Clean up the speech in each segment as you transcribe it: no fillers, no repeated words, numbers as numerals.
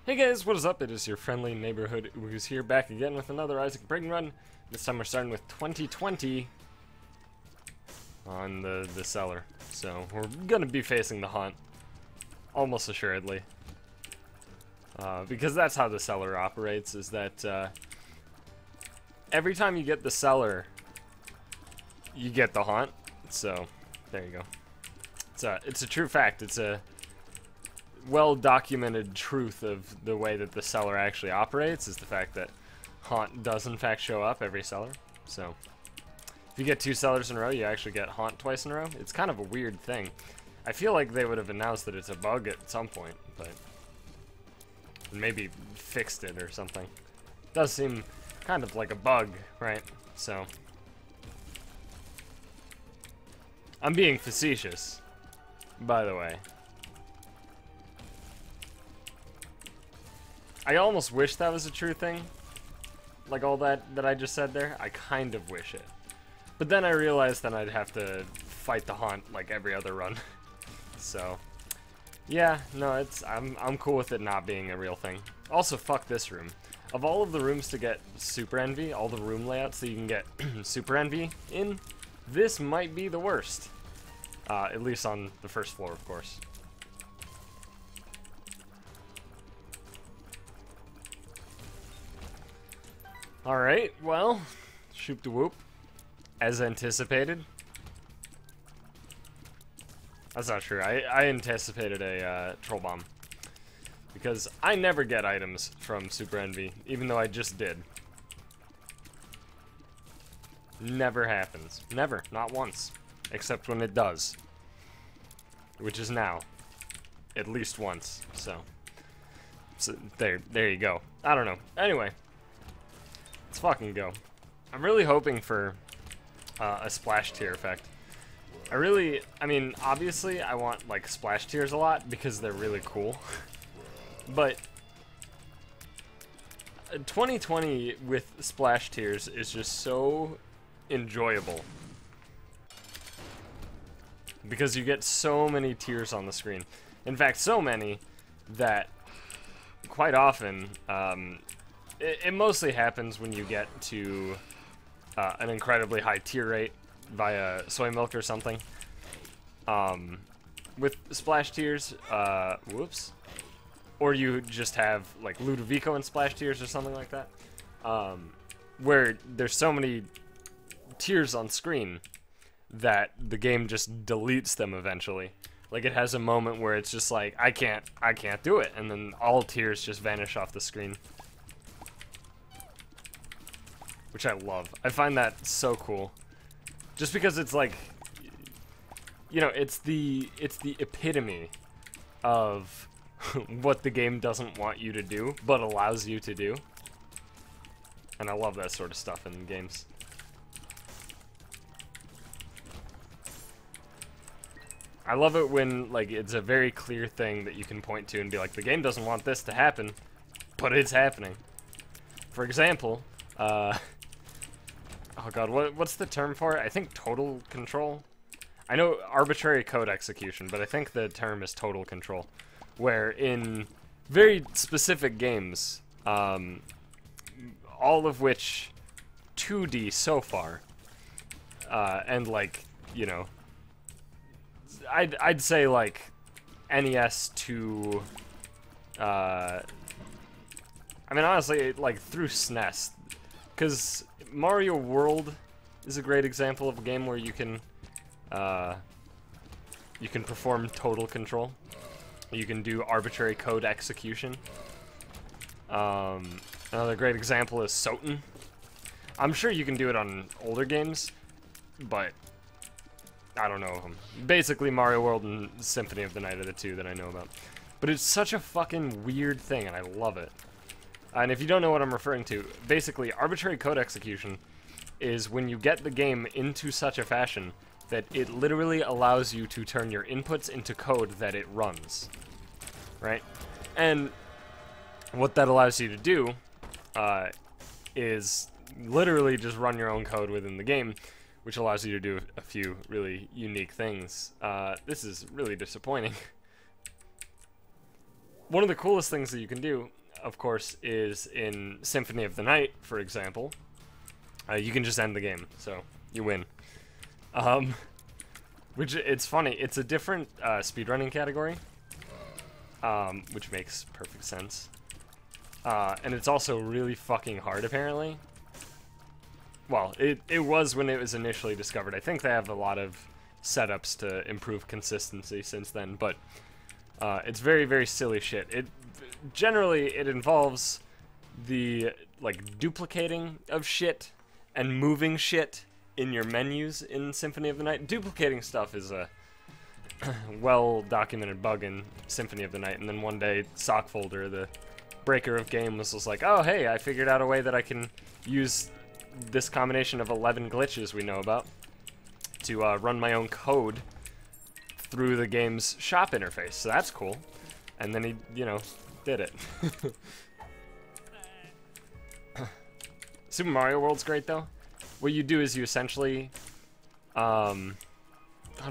Hey guys, what is up? It is your friendly neighborhood Ooze here, back again with another Isaac Breaking Run. This time we're starting with 2020 on the cellar. So we're gonna be facing the haunt, almost assuredly. Because that's how the cellar operates, is that every time you get the cellar, you get the haunt. So, there you go. It's a true fact. It's a well-documented truth of the way that the cellar actually operates, is the fact that haunt does in fact show up every cellar. So if you get 2 cellars in a row, you actually get haunt twice in a row. It's kind of a weird thing. I feel like they would have announced that it's a bug at some point, but maybe fixed it or something. It does seem kind of like a bug, right? So I'm being facetious, by the way. I almost wish that was a true thing, like all that I just said there. I kind of wish it, but then I realized that I'd have to fight the haunt like every other run. So yeah, no, I'm cool with it not being a real thing. Also, fuck this room. Of all of the rooms to get Super Envy, all the room layouts that you can get Super Envy in, this might be the worst. At least on the first floor, of course. Alright, well, shoop de whoop, as anticipated. That's not true. I anticipated a troll bomb, because I never get items from Super Envy, even though I just did. Never happens. Never. Not once. Except when it does. Which is now. At least once. So there you go. I don't know. Anyway. Let's fucking go. I'm really hoping for a splash tier effect. I mean, obviously I want like splash tiers a lot because they're really cool. But 2020 with splash tiers is just so enjoyable. Because you get so many tiers on the screen. In fact, so many that quite often, it mostly happens when you get to an incredibly high tier rate via soy milk or something. With splash tiers, whoops. Or you just have like Ludovico and splash tiers or something like that. Where there's so many tiers on screen that the game just deletes them eventually. Like it has a moment where it's just like, I can't do it, and then all tiers just vanish off the screen. Which I love. I find that so cool. Just because it's like, you know, it's the epitome of what the game doesn't want you to do, but allows you to do. And I love that sort of stuff in games. I love it when, like, it's a very clear thing that you can point to and be like, the game doesn't want this to happen, but it's happening. For example, oh god, what's the term for it? I think total control? I know arbitrary code execution, but I think the term is total control. Where in very specific games, all of which 2D so far, and like, you know, I'd say like NES to, I mean honestly, like through SNES, because Mario World is a great example of a game where you can perform total control. You can do arbitrary code execution. Another great example is Soten. I'm sure you can do it on older games, but I don't know of them. Basically, Mario World and Symphony of the Night are the 2 that I know about. But it's such a fucking weird thing, and I love it. And if you don't know what I'm referring to, basically, arbitrary code execution is when you get the game into such a fashion that it literally allows you to turn your inputs into code that it runs. Right? And what that allows you to do is literally just run your own code within the game, which allows you to do a few really unique things. This is really disappointing. one of the coolest things that you can do, of course, is in Symphony of the Night, for example, you can just end the game, so you win. Which, it's funny, it's a different speedrunning category, which makes perfect sense. And it's also really fucking hard, apparently. Well, it was when it was initially discovered. I think they have a lot of setups to improve consistency since then, but it's very, very silly shit. Generally, it involves the, like, duplicating of shit and moving shit in your menus in Symphony of the Night. Duplicating stuff is a well-documented bug in Symphony of the Night, and then one day, Sockfolder, the breaker of game, was just like, oh, hey, I figured out a way that I can use this combination of 11 glitches we know about to run my own code through the game's shop interface. So that's cool. And then he, you know, did it. Super Mario World's great, though. What you do is you essentially... God,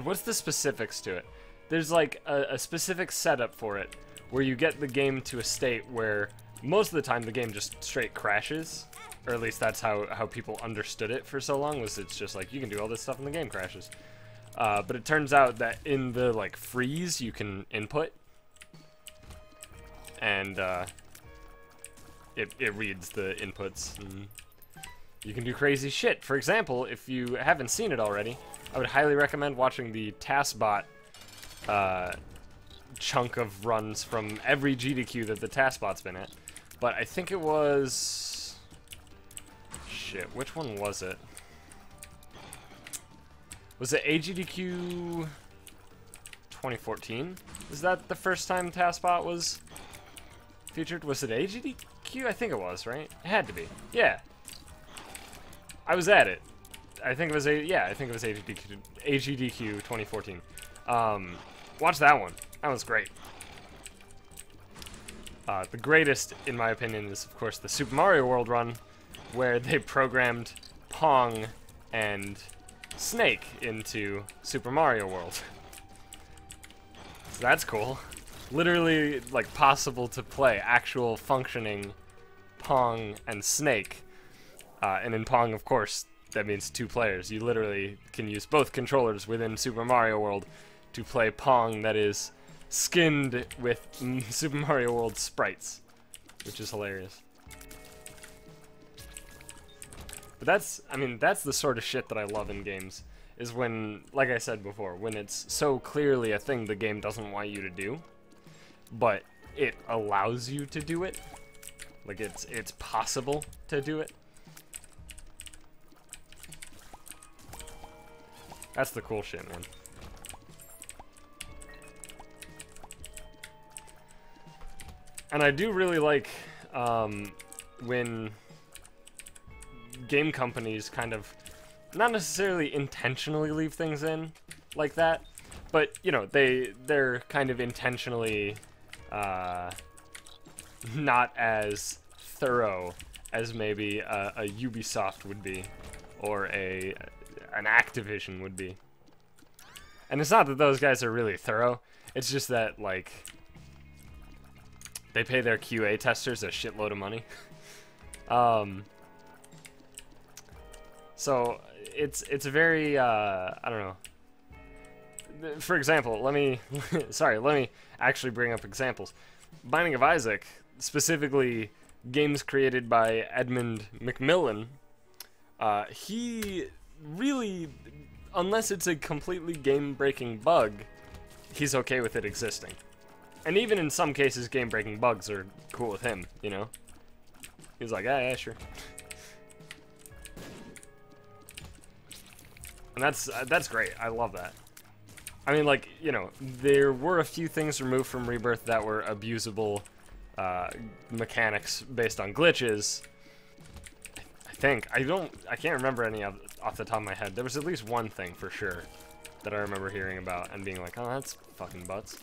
what's the specifics to it? There's, like, a specific setup for it, where you get the game to a state where most of the time the game just straight crashes. Or at least that's how people understood it for so long, was it's just like, you can do all this stuff and the game crashes. But it turns out that in the, like, freeze, you can input. And, it reads the inputs, and you can do crazy shit. For example, if you haven't seen it already, I would highly recommend watching the TaskBot chunk of runs from every GDQ that the TaskBot's been at. But I think it was... Shit, which one was it? Was it AGDQ 2014? Is that the first time TaskBot was featured? Was it AGDQ? I think it was, right? It had to be. Yeah. I was at it. I think it was AGDQ 2014. Watch that one. That was great. The greatest, in my opinion, is of course the Super Mario World run, where they programmed Pong and Snake into Super Mario World. So that's cool. Literally, like, possible to play actual functioning Pong and Snake. And in Pong, of course, that means 2 players. You literally can use both controllers within Super Mario World to play Pong that is skinned with Super Mario World sprites, which is hilarious. But that's, I mean, that's the sort of shit that I love in games, is when, like I said before, when it's so clearly a thing the game doesn't want you to do, but it allows you to do it. Like, it's possible to do it. That's the cool shit, man. And I do really like when game companies kind of, not necessarily intentionally leave things in like that, but, you know, they're kind of intentionally not as thorough as maybe a Ubisoft would be, or an Activision would be. And it's not that those guys are really thorough, it's just that, like, they pay their QA testers a shitload of money. So it's a very I don't know. For example, let me actually bring up examples. Binding of Isaac, specifically games created by Edmund McMillan, he really, unless it's a completely game-breaking bug, he's okay with it existing. And even in some cases, game-breaking bugs are cool with him, you know? He's like, yeah, sure. And that's great. I love that. I mean, like, you know, there were a few things removed from Rebirth that were abusable mechanics based on glitches. I think. I can't remember any off the top of my head. There was at least one thing for sure that I remember hearing about and being like, oh, that's fucking butts.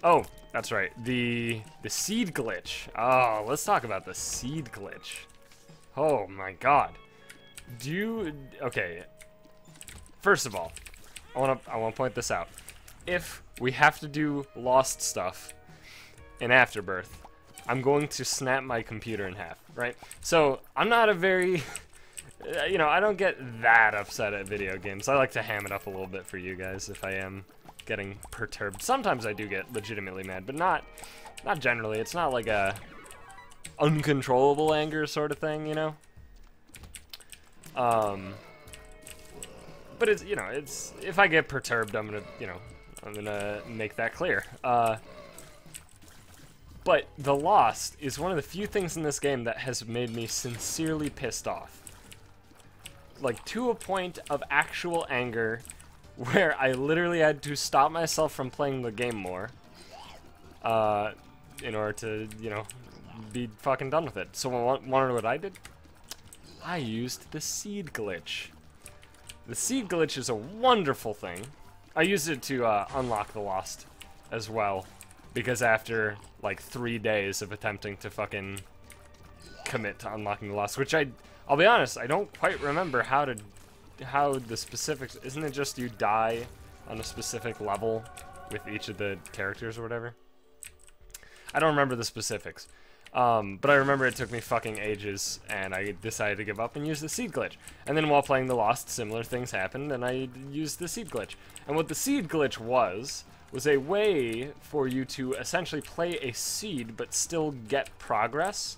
Oh, that's right. The seed glitch. Oh, let's talk about the seed glitch. Oh my god. Okay. First of all, I wanna point this out. If we have to do lost stuff, in Afterbirth, I'm going to snap my computer in half, right? So, I'm not a very, you know, I don't get that upset at video games. I like to ham it up a little bit for you guys if I am getting perturbed. Sometimes I do get legitimately mad, but not generally. It's not like a uncontrollable anger sort of thing, you know? But it's, you know, it's, if I get perturbed, I'm gonna make that clear. But The Lost is one of the few things in this game that has made me sincerely pissed off. Like, to a point of actual anger, where I literally had to stop myself from playing the game more, in order to, you know, be fucking done with it. So, wanna know what I did? I used the seed glitch. The seed glitch is a wonderful thing. I used it to unlock The Lost as well, because after like 3 days of attempting to fucking commit to unlocking The Lost, which I'll be honest, I don't quite remember how the specifics. Isn't it just you die on a specific level with each of the characters or whatever? I don't remember the specifics. But I remember it took me fucking ages, and I decided to give up and use the seed glitch. And then while playing The Lost, similar things happened, and I used the seed glitch. And what the seed glitch was a way for you to essentially play a seed, but still get progress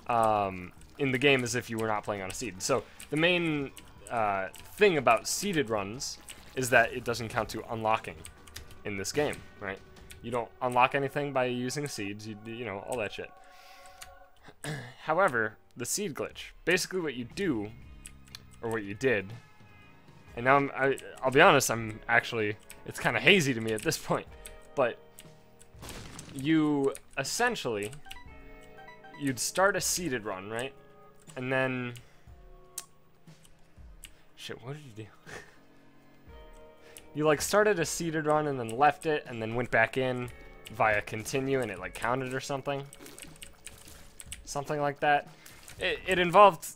in the game as if you were not playing on a seed. So the main thing about seeded runs is that it doesn't count to unlocking in this game, right? You don't unlock anything by using seeds, you know, all that shit. However, the seed glitch, basically what you do, or what you did, and now I'll be honest, I'm actually, it's kind of hazy to me at this point, but you essentially, you'd start a seeded run, right? And then, shit, what did you do? You like started a seeded run and then left it and then went back in via continue and it like counted or something. Something like that. It involved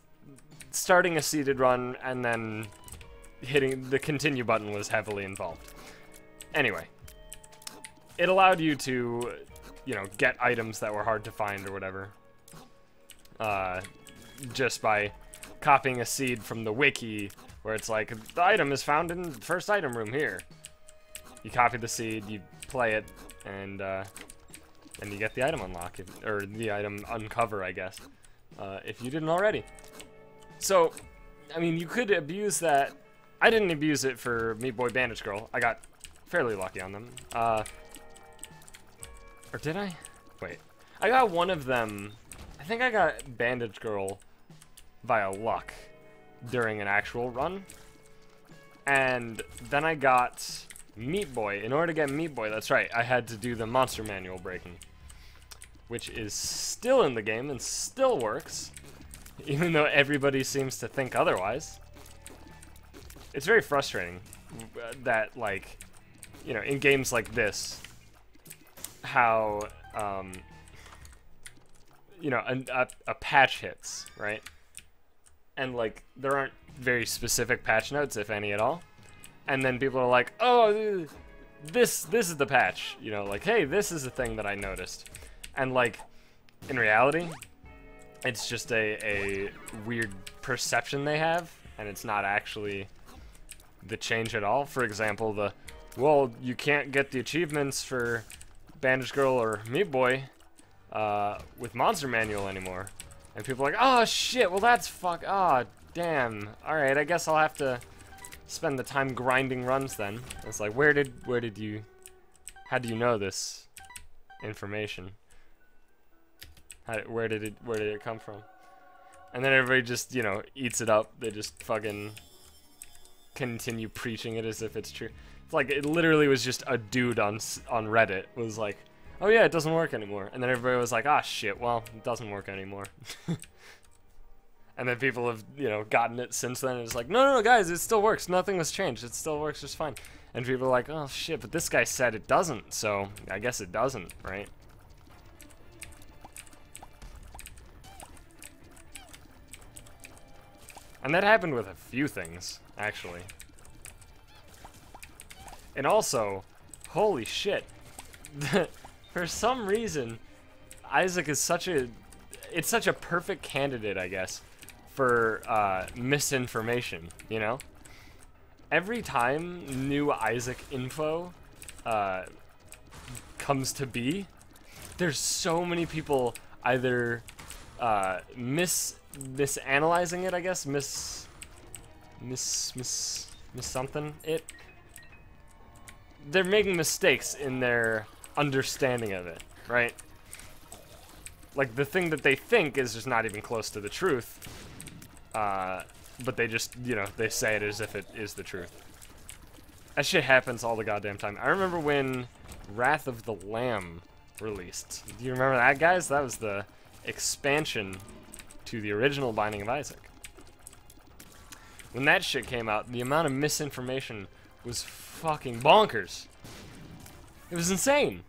starting a seeded run and then hitting the continue button was heavily involved. Anyway, it allowed you to, you know, get items that were hard to find or whatever. Just by copying a seed from the wiki, where it's like, the item is found in the first item room here. You copy the seed, you play it, and you get the item unlock, or the item uncover, I guess, if you didn't already. So, I mean, you could abuse that. I didn't abuse it for Meat Boy Bandage Girl. I got fairly lucky on them. Or did I? Wait. I got one of them. I think I got Bandage Girl via luck during an actual run, and then I got Meat Boy. In order to get Meat Boy, that's right, I had to do the monster manual breaking, which is still in the game and still works, even though everybody seems to think otherwise. It's very frustrating that, like, you know, in games like this, how you know, a patch hits, right? And, like, there aren't very specific patch notes, if any at all. And then people are like, oh, this is the patch. You know, like, hey, this is the thing that I noticed. And, like, in reality, it's just a weird perception they have, and it's not actually the change at all. For example, well, you can't get the achievements for Bandage Girl or Meat Boy with Monster Manual anymore. And people are like, oh shit, well that's oh damn. Alright, I guess I'll have to spend the time grinding runs then. It's like, how do you know this information? Where did it come from? And then everybody just, you know, eats it up. They just fucking continue preaching it as if it's true. It's like, it literally was just a dude on Reddit was like, oh yeah, it doesn't work anymore. And then everybody was like, ah shit, well, it doesn't work anymore. And then people have, you know, gotten it since then, and it's like, no, guys, it still works. Nothing has changed. It still works just fine. And people are like, oh shit, but this guy said it doesn't, so I guess it doesn't, right? And that happened with a few things, actually. And also, holy shit, for some reason, Isaac is such a perfect candidate, I guess, for misinformation, you know? Every time new Isaac info comes to be, there's so many people either misanalyzing it, I guess, miss something it. They're making mistakes in their understanding of it, right? Like, the thing that they think is just not even close to the truth, but they just, you know, they say it as if it is the truth. That shit happens all the goddamn time. I remember when Wrath of the Lamb released. Do you remember that, guys? That was the expansion to the original Binding of Isaac. When that shit came out, the amount of misinformation was fucking bonkers. It was insane.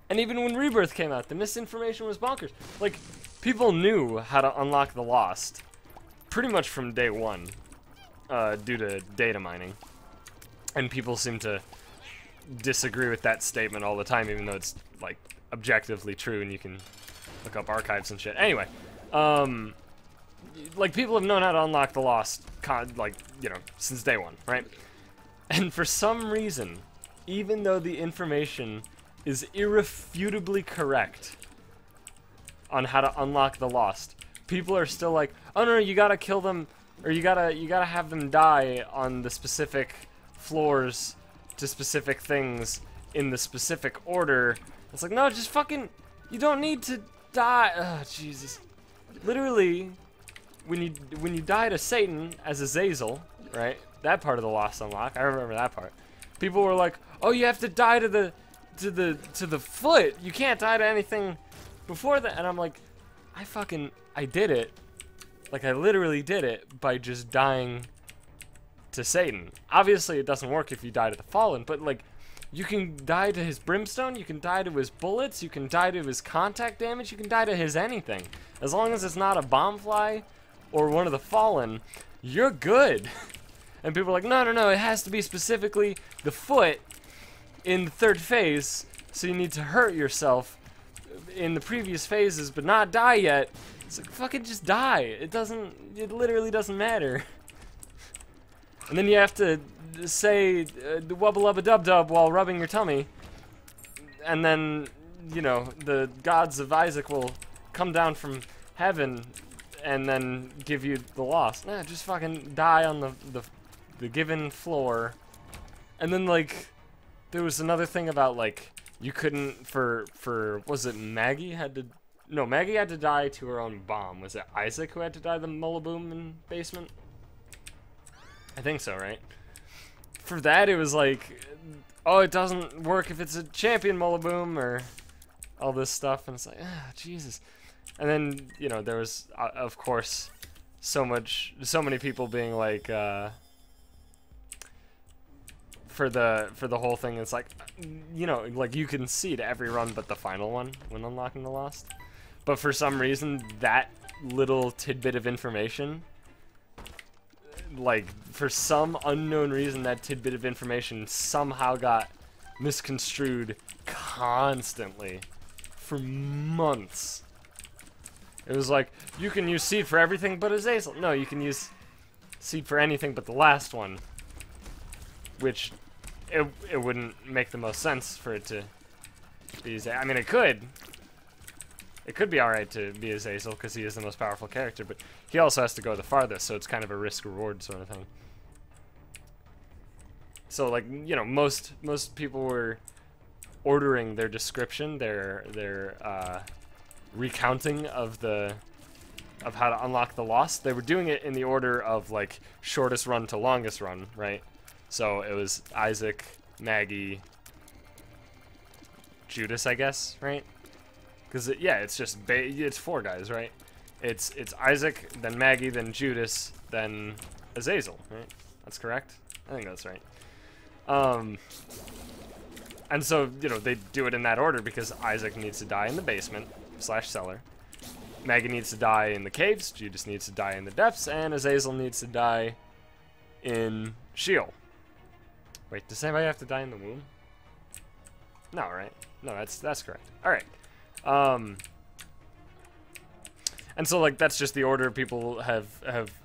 And even when Rebirth came out, the misinformation was bonkers. Like, people knew how to unlock the Lost pretty much from day one, due to data mining. And people seem to disagree with that statement all the time, even though it's, like, objectively true and you can look up archives and shit. Anyway, like, people have known how to unlock the Lost, like, you know, since day one, right? And for some reason, even though the information is irrefutably correct on how to unlock the Lost, people are still like, oh no, you gotta kill them, or you gotta have them die on the specific floors to specific things in the specific order. It's like, no, just fucking, you don't need to die. Oh, Jesus. Literally, when you die to Satan as Azazel, right? That part of the Lost unlock, I remember that part. People were like, oh, you have to die to the foot. You can't die to anything before that. And I'm like, I did it. Like, I literally did it by just dying to Satan. Obviously, it doesn't work if you die to the Fallen, but, like, you can die to his brimstone, you can die to his bullets, you can die to his contact damage, you can die to his anything. As long as it's not a bombfly or one of the Fallen, you're good. And people are like, no, no, no, it has to be specifically the foot in the third phase, so you need to hurt yourself in the previous phases, but not die yet. It's like, fucking just die. It literally doesn't matter. And then you have to say the wubba lubba dub dub while rubbing your tummy. And then, you know, the gods of Isaac will come down from heaven and then give you the Lost. Nah, just fucking die on the given floor. And then, like, there was another thing about, like, you couldn't, for was it Maggie had to, no, Maggie had to die to her own bomb. Was it Isaac who had to die the Mullaboom in basement? I think so, right? For that, it was like, oh, it doesn't work if it's a champion Mullaboom, or all this stuff, and it's like, ah, Jesus. And then, you know, there was, of course, so many people being like, for the whole thing, it's like, you know, like, you can see to every run but the final one when unlocking the Lost. But for some reason, that little tidbit of information, like, for some unknown reason, that tidbit of information somehow got misconstrued constantly for months. It was like, you can use seed for everything but Azazel. No, you can use seed for anything but the last one, which it wouldn't make the most sense for it to be Azazel. I mean, it could. It could be alright to be Azazel because he is the most powerful character, but he also has to go the farthest, so it's kind of a risk-reward sort of thing. So, like, you know, most people were ordering their description, their recounting of how to unlock the Lost. They were doing it in the order of, like, shortest run to longest run, right? So it was Isaac, Maggie, Judas, I guess, right? Because yeah, it's just it's four guys, right? It's Isaac, then Maggie, then Judas, then Azazel, right? That's correct. I think that's right. And so, you know, they do it in that order because Isaac needs to die in the basement / cellar. Maggie needs to die in the caves. Judas needs to die in the depths, and Azazel needs to die in Sheol. Wait, does anybody have to die in the womb? No, right? No, that's correct. All right. And so, like, that's just the order people have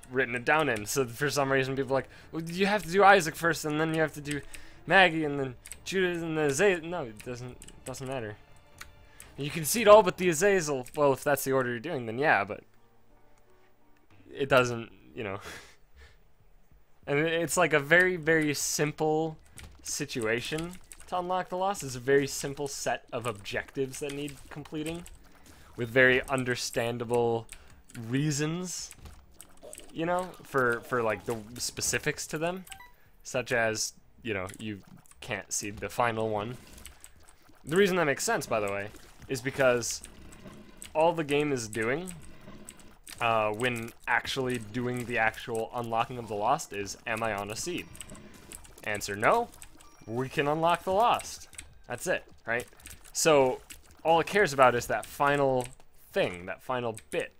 written it down in. So for some reason, people are like, well, you have to do Isaac first, and then you have to do Maggie, and then Judas, and the Azazel. No, it doesn't matter. You can see it all but the Azazel. Well, if that's the order you're doing, then yeah, but it doesn't, you know. And it's like a very, very simple situation to unlock the lost. It's a very simple set of objectives that need completing, with very understandable reasons, you know, for like the specifics to them, such as, you know, you can't see the final one. The reason that makes sense, by the way, is because all the game is doing when actually doing the actual unlocking of the lost is, am I on a seed? Answer no, we can unlock the lost. That's it, right? So all it cares about is that final thing, that final bit.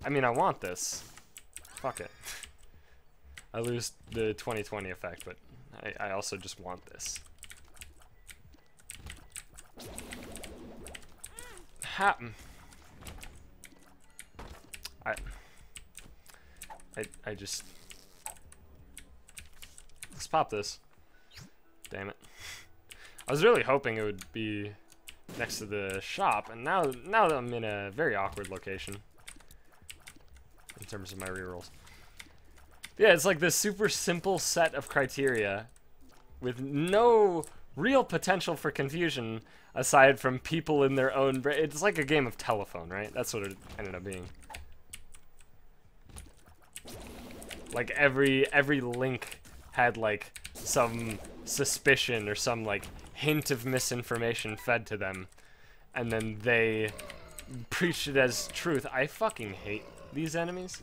I mean, I want this. Fuck it. I lose the 2020 effect, but I also just want this. I just... Let's pop this. Damn it. I was really hoping it would be next to the shop, and now that I'm in a very awkward location in terms of my rerolls. Yeah, it's like this super simple set of criteria with no real potential for confusion aside from people in their own brain. It's like a game of telephone, right? That's what it ended up being. Like every link had like some suspicion or some like hint of misinformation fed to them, and then they preached it as truth. I fucking hate these enemies.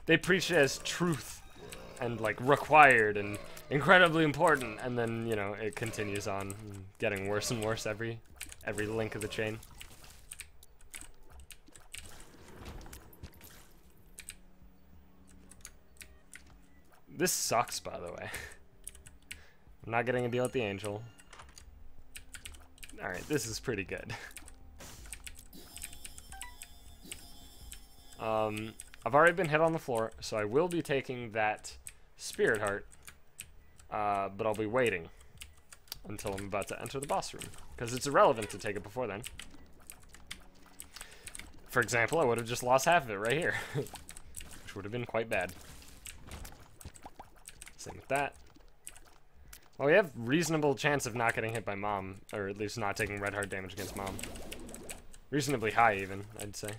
They preach it as truth and like required and incredibly important, and then, you know, it continues on getting worse and worse every link of the chain. This sucks, by the way. I'm not getting a deal with the angel. Alright, this is pretty good. I've already been hit on the floor, so I will be taking that spirit heart, but I'll be waiting until I'm about to enter the boss room, because it's irrelevant to take it before then. For example, I would have just lost half of it right here, which would have been quite bad. Same with that. Well, we have reasonable chance of not getting hit by Mom, or at least not taking red heart damage against Mom. Reasonably high, even, I'd say.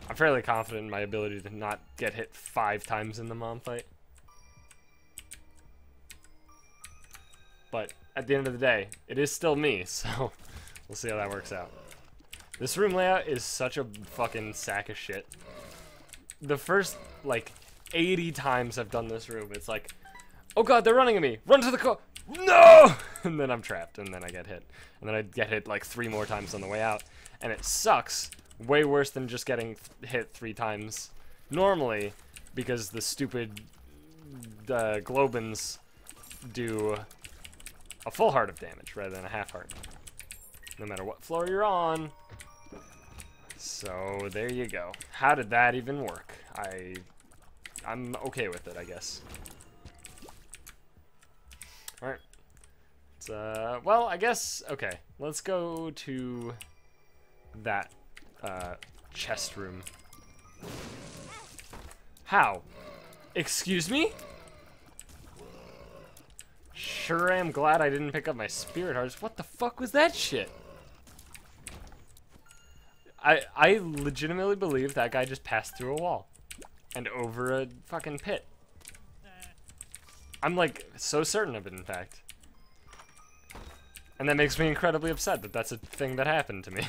I'm fairly confident in my ability to not get hit 5 times in the Mom fight. But at the end of the day, it is still me, so we'll see how that works out. This room layout is such a fucking sack of shit. The first, like, 80 times I've done this room, it's like, oh god, they're running at me! Run to the car! No! And then I'm trapped, and then I get hit. And then I get hit like 3 more times on the way out. And it sucks. Way worse than just getting hit 3 times normally, because the stupid Globins do a full heart of damage rather than a half heart, no matter what floor you're on. So there you go. How did that even work? I'm okay with it, I guess. Alright. Well, I guess, okay. Let's go to that chest room. How? Excuse me? Sure am glad I didn't pick up my spirit hearts. What the fuck was that shit? I legitimately believe that guy just passed through a wall and over a fucking pit. I'm like so certain of it, in fact. And that makes me incredibly upset that that's a thing that happened to me.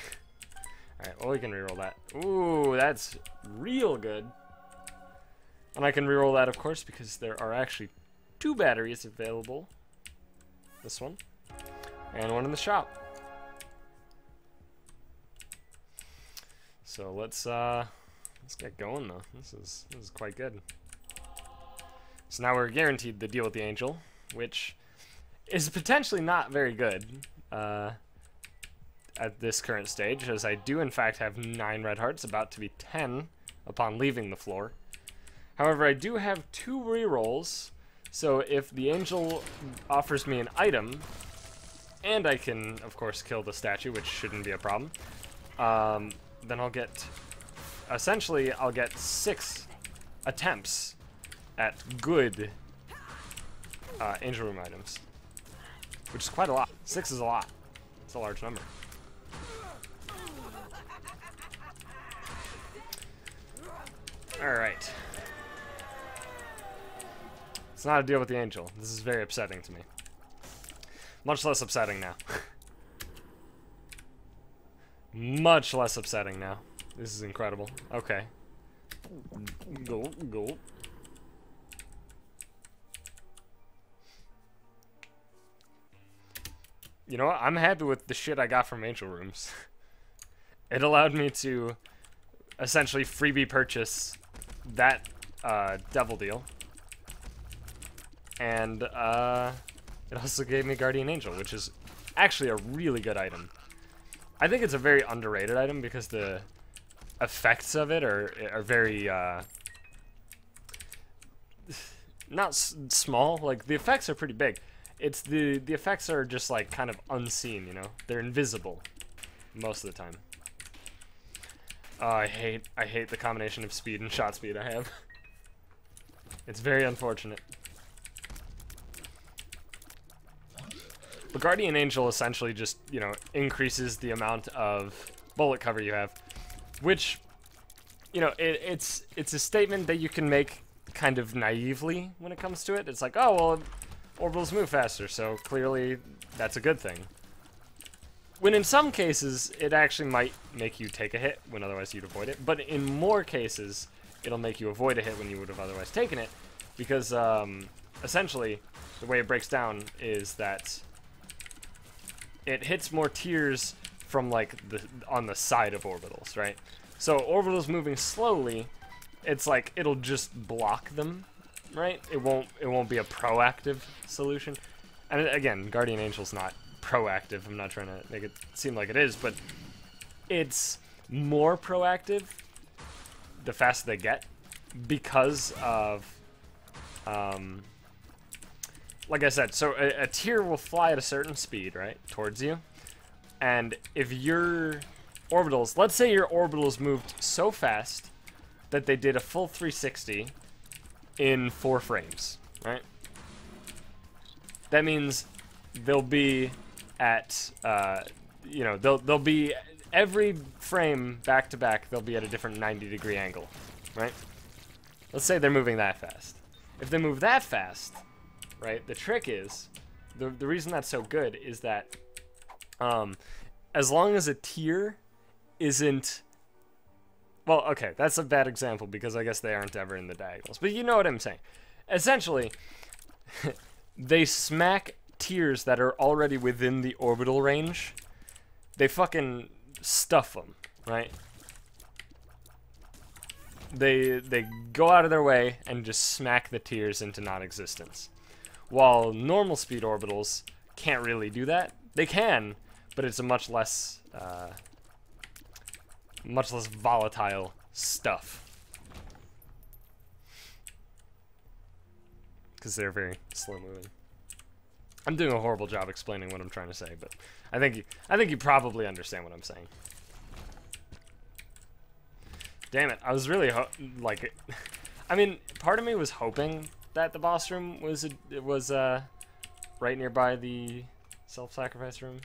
Alright, well, we can reroll that. Ooh, that's real good. And I can reroll that, of course, because there are actually 2 batteries available. This one. And one in the shop. So let's get going, though. This is quite good. So now we're guaranteed the deal with the angel, which is potentially not very good. at this current stage, as I do in fact have 9 red hearts, about to be 10 upon leaving the floor. However, I do have 2 rerolls, so if the angel offers me an item, and I can, of course, kill the statue, which shouldn't be a problem, then I'll get, essentially, I'll get 6 attempts at good angel room items, which is quite a lot. 6 is a lot. It's a large number. Alright. It's not a deal with the angel. This is very upsetting to me. Much less upsetting now. Much less upsetting now. This is incredible. Okay. Go, go. You know what? I'm happy with the shit I got from angel rooms. It allowed me to essentially freebie purchase that devil deal. And it also gave me Guardian Angel, which is actually a really good item. I think it's a very underrated item because the effects of it are very not small. Like, the effects are pretty big. It's the effects are just like kind of unseen, you know? They're invisible most of the time. Oh, I hate the combination of speed and shot speed I have. It's very unfortunate. The Guardian Angel essentially just, you know, increases the amount of bullet cover you have, which, you know, it's a statement that you can make kind of naively when it comes to it. It's like, oh, well, orbitals move faster, so clearly that's a good thing. When in some cases, it actually might make you take a hit when otherwise you'd avoid it, but in more cases, it'll make you avoid a hit when you would have otherwise taken it, because essentially, the way it breaks down is that it hits more tiers from like on the side of orbitals, right? So orbitals moving slowly, it's like it'll just block them, right? It won't be a proactive solution. And again, Guardian Angel's not proactive. I'm not trying to make it seem like it is, but it's more proactive the faster they get because of like I said, so a tier will fly at a certain speed, right, towards you. And if your orbitals, let's say your orbitals moved so fast that they did a full 360 in 4 frames, right? That means they'll be at, you know, they'll be every frame back to back. They'll be at a different 90-degree angle, right? Let's say they're moving that fast. If they move that fast, right? The trick is, the reason that's so good is that as long as a tier isn't, well, okay, that's a bad example because I guess they aren't ever in the diagonals, but you know what I'm saying. Essentially, they smack tiers that are already within the orbital range. They fucking stuff them, right? They go out of their way and just smack the tiers into non-existence. While normal speed orbitals can't really do that. They can, but it's a much less volatile stuff. Because they're very slow moving. I'm doing a horrible job explaining what I'm trying to say, but I think you probably understand what I'm saying. Damn it! I was really I mean, part of me was hoping that the boss room was right nearby the self-sacrifice room,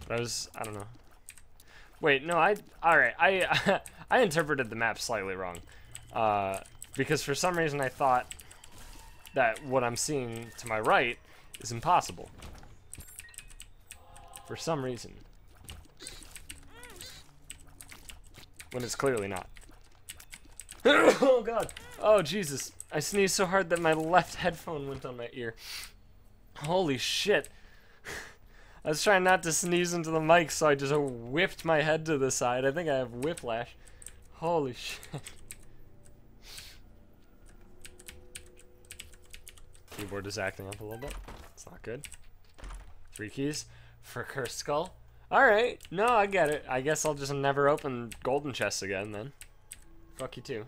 but I don't know. Wait, no, alright, I interpreted the map slightly wrong, because for some reason I thought that what I'm seeing to my right is impossible. For some reason. When it's clearly not. Oh god! Oh Jesus! I sneezed so hard that my left headphone went on my ear. Holy shit! I was trying not to sneeze into the mic, so I just whipped my head to the side. I think I have whiplash. Holy shit. Keyboard is acting up a little bit. It's not good. 3 keys. For Cursed Skull? Alright, no, I get it. I guess I'll just never open golden chests again then. Fuck you too.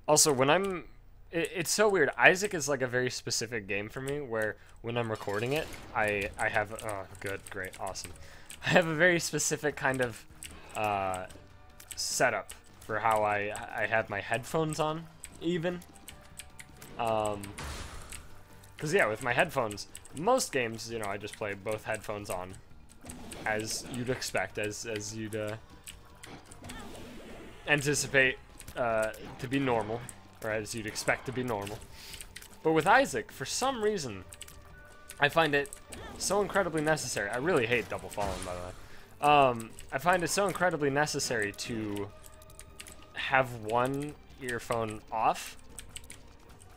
Also, when I'm... It's so weird. Isaac is like a very specific game for me, where when I'm recording it, I have... Oh, good, great, awesome. I have a very specific kind of setup for how I have my headphones on, even. Because, yeah, with my headphones, most games, you know, I just play both headphones on, as you'd expect, as you'd anticipate to be normal, or as you'd expect to be normal. But with Isaac, for some reason, I find it so incredibly necessary. I really hate double falling, by the way. I find it so incredibly necessary to have one earphone off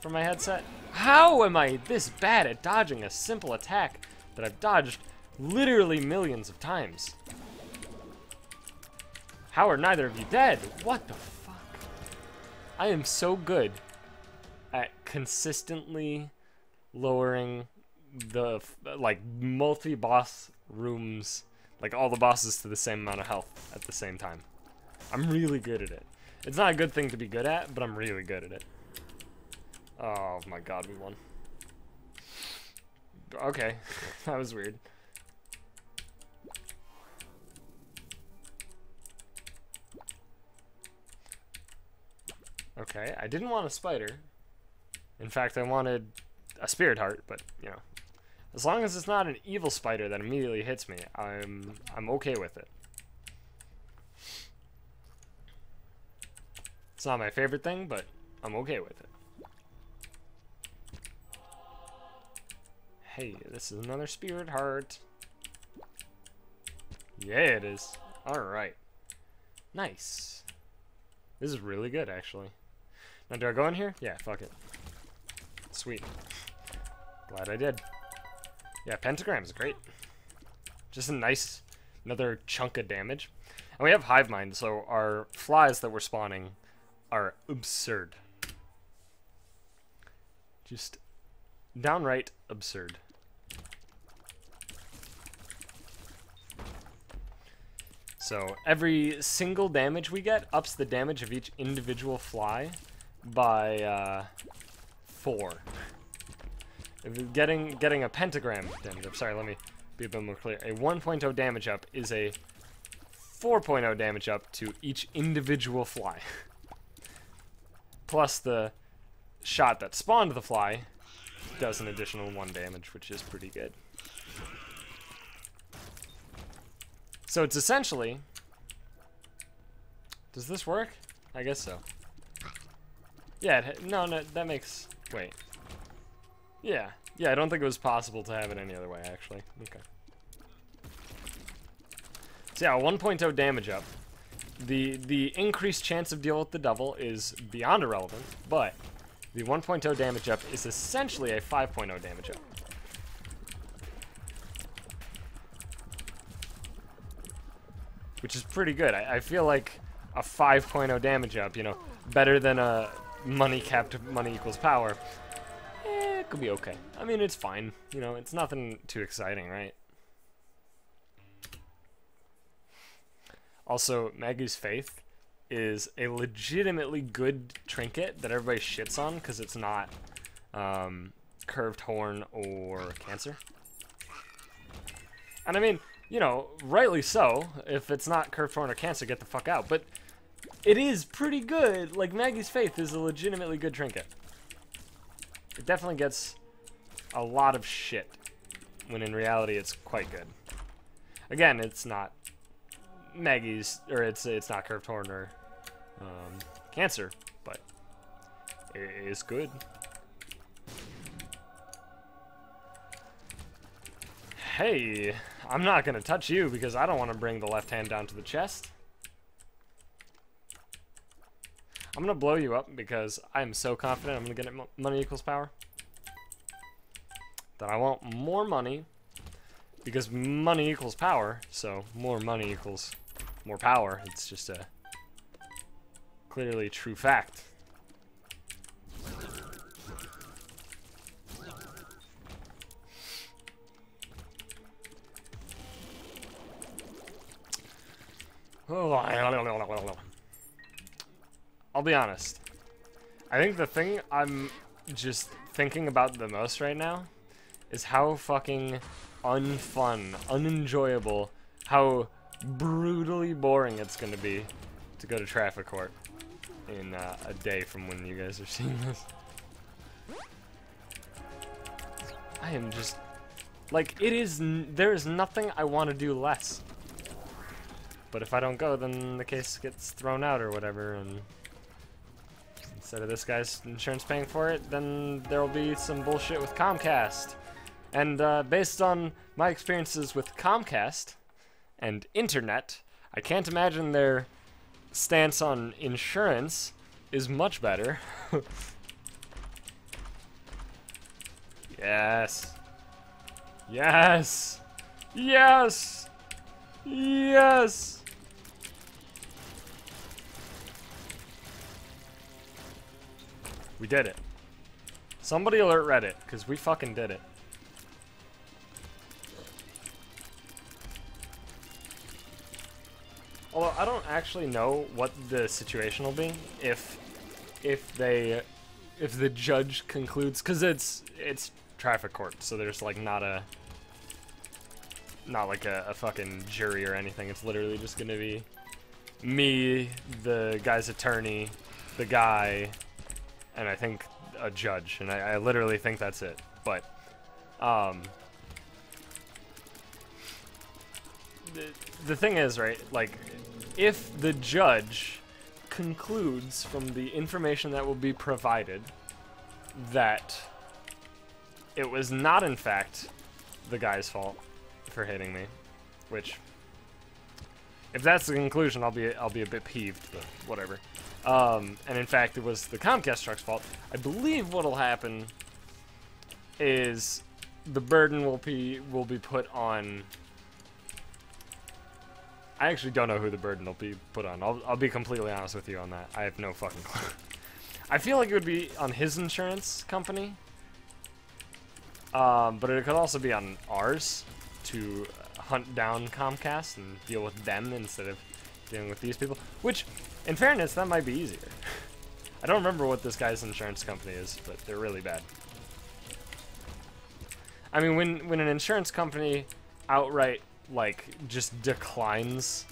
for my headset. How am I this bad at dodging a simple attack that I've dodged literally millions of times? How are neither of you dead? What the fuck? I am so good at consistently lowering the, like, multi-boss rooms, like all the bosses to the same amount of health at the same time. I'm really good at it. It's not a good thing to be good at, but I'm really good at it. Oh my god, we won. Okay, that was weird. Okay, I didn't want a spider. In fact, I wanted a spirit heart, but, you know, as long as it's not an evil spider that immediately hits me, I'm okay with it. It's not my favorite thing, but I'm okay with it. Hey, this is another spirit heart. Yeah, it is. Alright. Nice. This is really good, actually. Now, do I go in here? Yeah, fuck it. Sweet. Glad I did. Yeah, pentagram is great. Just a nice, another chunk of damage. And we have hive mind, so our flies that we're spawning are absurd. Just downright absurd. So every single damage we get ups the damage of each individual fly by 4. Getting a pentagram damage up. Sorry, let me be a bit more clear. A 1.0 damage up is a 4.0 damage up to each individual fly. Plus the shot that spawned the fly does an additional 1 damage, which is pretty good. So it's essentially... Does this work? I guess so. Yeah, no, that makes... Wait. Yeah, I don't think it was possible to have it any other way, actually. Okay. So yeah, 1.0 damage up. The increased chance of deal with the devil is beyond irrelevant, but the 1.0 damage up is essentially a 5.0 damage up. Which is pretty good. I feel like a 5.0 damage up, you know, better than a money capped money equals power. It could be okay. I mean, it's fine. You know, it's nothing too exciting, right? Also, Maggies Faith is a legitimately good trinket that everybody shits on because it's not curved horn or cancer. And I mean, you know, rightly so. If it's not curved horn or cancer, get the fuck out. But it is pretty good. Like, Maggies Faith is a legitimately good trinket. It definitely gets a lot of shit, when in reality it's quite good. Again, it's not Maggie's, or it's not curved horn or cancer, but it is good. Hey, I'm not gonna touch you because I don't want to bring the left hand down to the chest. I'm gonna blow you up because I'm so confident I'm gonna get it money equals power. That I want more money because money equals power, so more money equals more power. It's just a clearly true fact. I'll be honest. I think the thing I'm just thinking about the most right now is how fucking unfun, unenjoyable, how brutally boring it's gonna be to go to traffic court in a day from when you guys are seeing this. I am just, like, there is nothing I want to do less. But if I don't go, then the case gets thrown out or whatever, and instead of this guy's insurance paying for it, then there'll be some bullshit with Comcast. And based on my experiences with Comcast and internet, I can't imagine their stance on insurance is much better. Yes. Yes. Yes. Yes. We did it. Somebody alert Reddit, because we fucking did it. Although I don't actually know what the situation will be if the judge concludes, because it's traffic court, so there's like not like a fucking jury or anything. It's literally just gonna be me, the guy's attorney, the guy, and I think a judge, and I literally think that's it. But the thing is, right, like, if the judge concludes from the information that will be provided that it was not in fact the guy's fault for hitting me, which, if that's the conclusion, I'll be a bit peeved, but whatever. And in fact, it was the Comcast truck's fault. I believe what'll happen is the burden will be put on. I actually don't know who the burden will be put on. I'll be completely honest with you on that. I have no fucking clue. I feel like it would be on his insurance company, but it could also be on ours to hunt down Comcast and deal with them instead of dealing with these people. Which, in fairness, that might be easier. I don't remember what this guy's insurance company is, but they're really bad. I mean, when an insurance company outright, like, just declines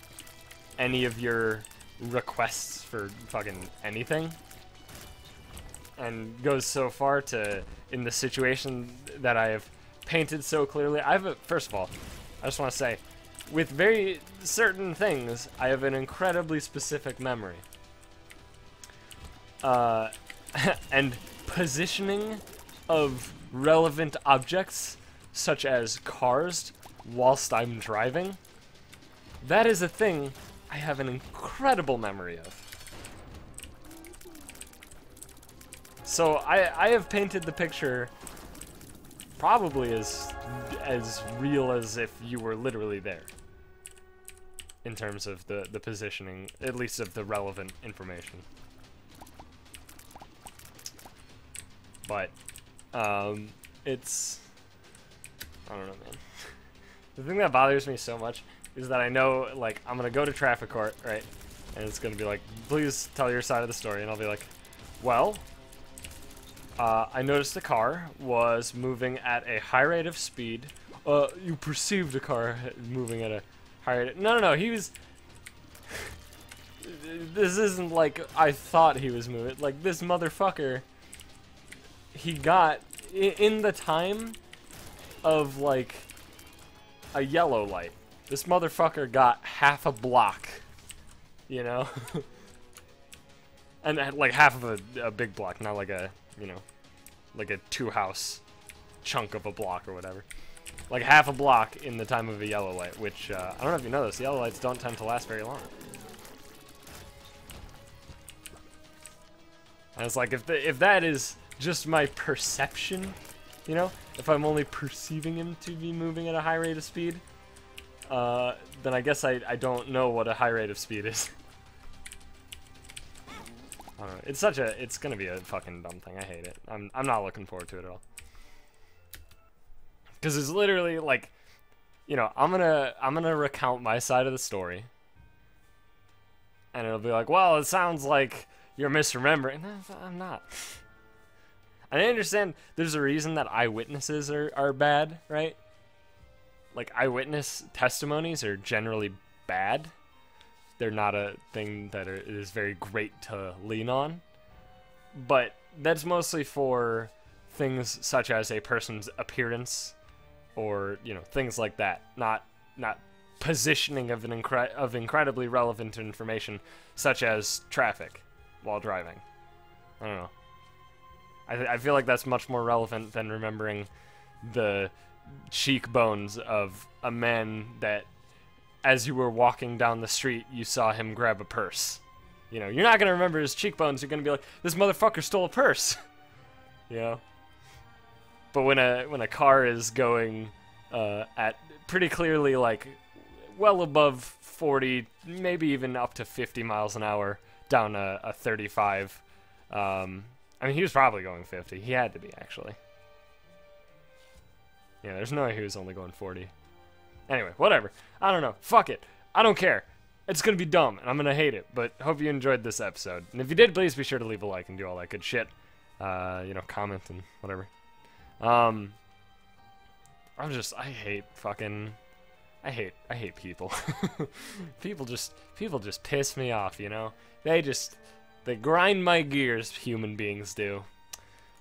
any of your requests for fucking anything, and goes so far to, in the situation that I have painted so clearly, first of all, I just want to say, with very certain things, I have an incredibly specific memory. And positioning of relevant objects, such as cars, whilst I'm driving, that is a thing I have an incredible memory of. So I have painted the picture probably as real as if you were literally there, in terms of the positioning, at least of the relevant information. But it's, I don't know, man. The thing that bothers me so much is that I know, like, I'm gonna go to traffic court, right? And it's gonna be like, please tell your side of the story, and I'll be like, well, I noticed the car was moving at a high rate of speed. You perceived a car moving at a high rate. No, he was. This isn't like I thought he was moving. Like, this motherfucker, he got in the time of like a yellow light. This motherfucker got half a block, you know, and like half of a big block, not like a, you know, like a 2-house chunk of a block or whatever. Like half a block in the time of a yellow light, which I don't know if you know this, yellow lights don't tend to last very long. And it's like, if that is just my perception, you know, if I'm only perceiving him to be moving at a high rate of speed, then I guess I don't know what a high rate of speed is. I don't know. It's gonna be a fucking dumb thing. I hate it. I'm not looking forward to it at all. Because it's literally like, you know, I'm gonna recount my side of the story, And it'll be like, well, it sounds like you're misremembering. No, I'm not. And I understand there's a reason that eyewitnesses are bad, right? Like, eyewitness testimonies are generally bad. They're not a thing that is very great to lean on. But that's mostly for things such as a person's appearance or, you know, things like that. Not positioning of incredibly relevant information such as traffic while driving. I don't know. I feel like that's much more relevant than remembering the cheekbones of a man that, as you were walking down the street, you saw him grab a purse. You know, you're not going to remember his cheekbones. You're going to be like, this motherfucker stole a purse. You know? But when a car is going at pretty clearly, like, well above 40, maybe even up to 50 miles an hour down a 35, I mean, he was probably going 50. He had to be, actually. Yeah, there's no way he was only going 40. Anyway, whatever. I don't know. Fuck it. I don't care. It's gonna be dumb, and I'm gonna hate it, but hope you enjoyed this episode. And if you did, please be sure to leave a like and do all that good shit. You know, comment and whatever. I hate people. people just piss me off, you know? They grind my gears, human beings do.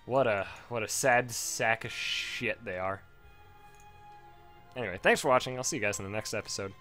What a sad sack of shit they are. Anyway, thanks for watching. I'll see you guys in the next episode.